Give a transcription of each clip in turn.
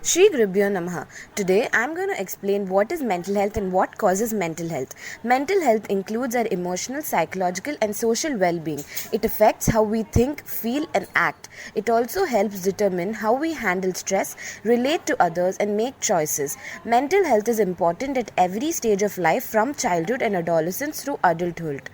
Shri Gurubhyo Namaha. Today I am going to explain what is mental health and what causes mental health. Mental health includes our emotional, psychological and social well-being. It affects how we think, feel and act. It also helps determine how we handle stress, relate to others and make choices. Mental health is important at every stage of life from childhood and adolescence through adulthood.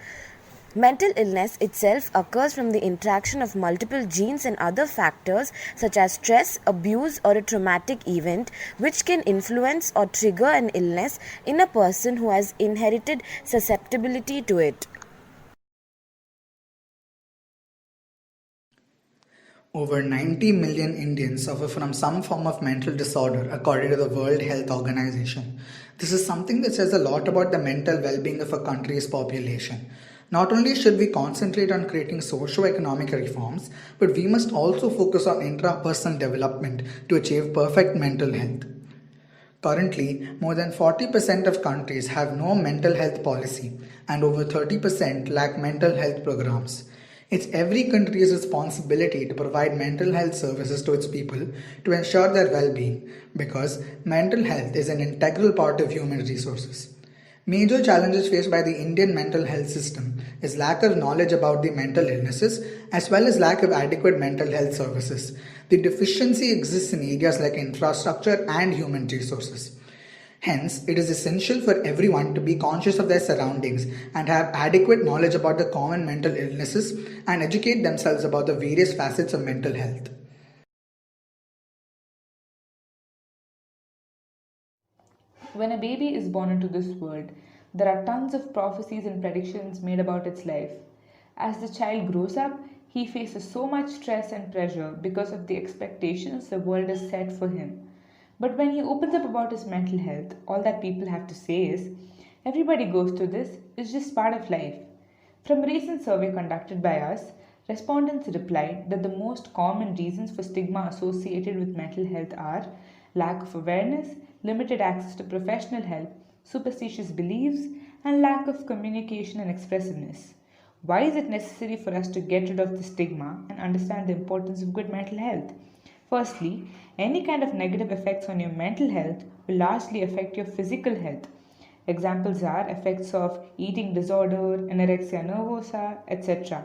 Mental illness itself occurs from the interaction of multiple genes and other factors such as stress, abuse, or a traumatic event, which can influence or trigger an illness in a person who has inherited susceptibility to it. Over 90 million Indians suffer from some form of mental disorder, according to the World Health Organization. This is something that says a lot about the mental well being of a country's population. Not only should we concentrate on creating socio-economic reforms, but we must also focus on intrapersonal development to achieve perfect mental health. Currently, more than 40% of countries have no mental health policy and over 30% lack mental health programs. It's every country's responsibility to provide mental health services to its people to ensure their well-being because mental health is an integral part of human resources. Major challenges faced by the Indian mental health system is lack of knowledge about the mental illnesses as well as lack of adequate mental health services. The deficiency exists in areas like infrastructure and human resources. Hence, it is essential for everyone to be conscious of their surroundings and have adequate knowledge about the common mental illnesses and educate themselves about the various facets of mental health. When a baby is born into this world, there are tons of prophecies and predictions made about its life. As the child grows up, he faces so much stress and pressure because of the expectations the world has set for him. But when he opens up about his mental health, all that people have to say is, everybody goes through this, it's just part of life. From a recent survey conducted by us, respondents replied that the most common reasons for stigma associated with mental health are lack of awareness, limited access to professional help, superstitious beliefs, and lack of communication and expressiveness. Why is it necessary for us to get rid of the stigma and understand the importance of good mental health? Firstly, any kind of negative effects on your mental health will largely affect your physical health. Examples are effects of eating disorder, anorexia nervosa, etc.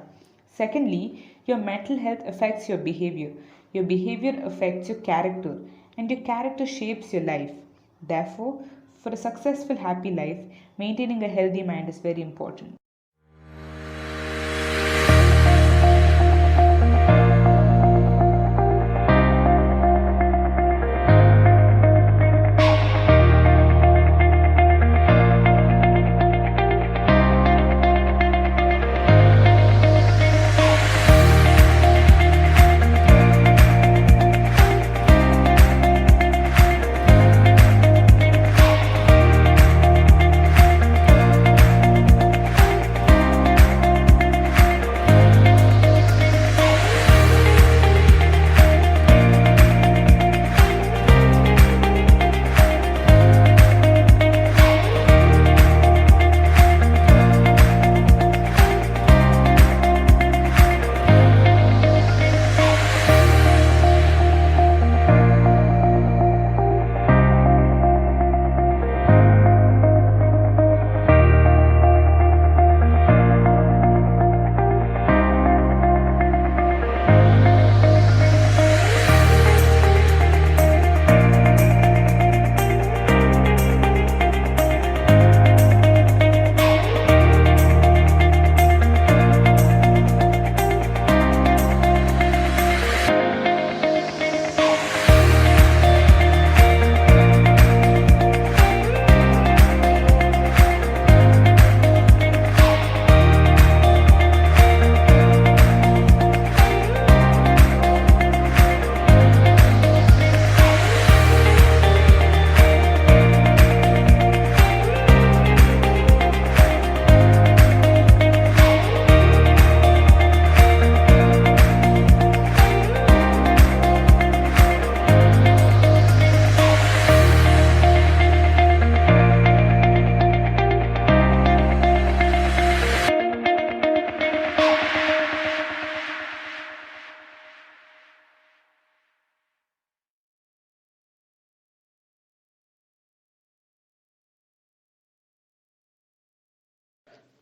Secondly, your mental health affects your behavior. Your behavior affects your character, and your character shapes your life. Therefore, for a successful, happy life, maintaining a healthy mind is very important.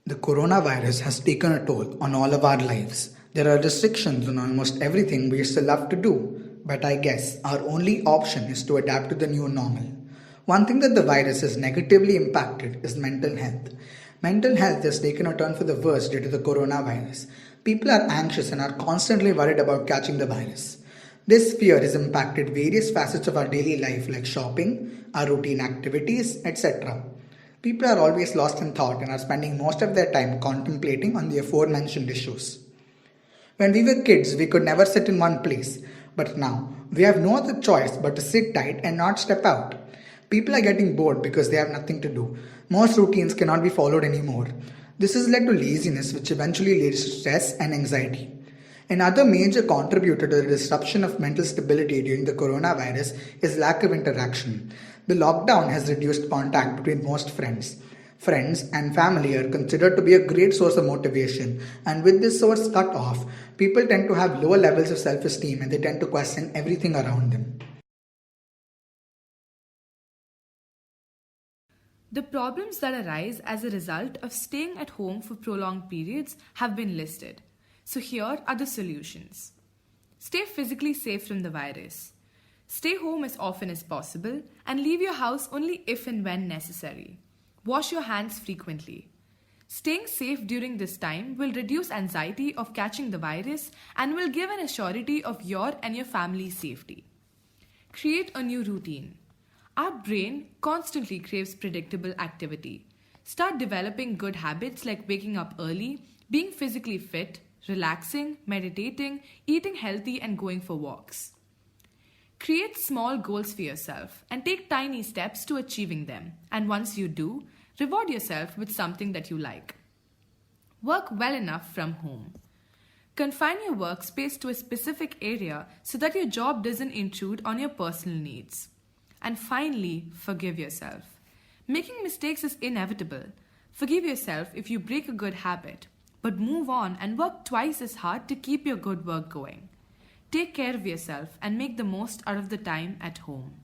The coronavirus has taken a toll on all of our lives. There are restrictions on almost everything we used to love to do, but I guess our only option is to adapt to the new normal. One thing that the virus has negatively impacted is mental health. Mental health has taken a turn for the worse due to the coronavirus. People are anxious and are constantly worried about catching the virus. This fear has impacted various facets of our daily life like shopping, our routine activities, etc. People are always lost in thought and are spending most of their time contemplating on the aforementioned issues. When we were kids, we could never sit in one place, but now we have no other choice but to sit tight and not step out. People are getting bored because they have nothing to do. Most routines cannot be followed anymore. This has led to laziness, which eventually leads to stress and anxiety. Another major contributor to the disruption of mental stability during the coronavirus is lack of interaction. The lockdown has reduced contact between most friends. Friends and family are considered to be a great source of motivation, and with this source cut off, people tend to have lower levels of self esteem and they tend to question everything around them. The problems that arise as a result of staying at home for prolonged periods have been listed. So here are the solutions. Stay physically safe from the virus. Stay home as often as possible and leave your house only if and when necessary. Wash your hands frequently. Staying safe during this time will reduce anxiety of catching the virus and will give an assurity of your and your family's safety. Create a new routine. Our brain constantly craves predictable activity. Start developing good habits like waking up early, being physically fit, relaxing, meditating, eating healthy, and going for walks. Create small goals for yourself and take tiny steps to achieving them. And once you do, reward yourself with something that you like. Work well enough from home. Confine your workspace to a specific area so that your job doesn't intrude on your personal needs. And finally, forgive yourself. Making mistakes is inevitable. Forgive yourself if you break a good habit, but move on and work twice as hard to keep your good work going. Take care of yourself and make the most out of the time at home.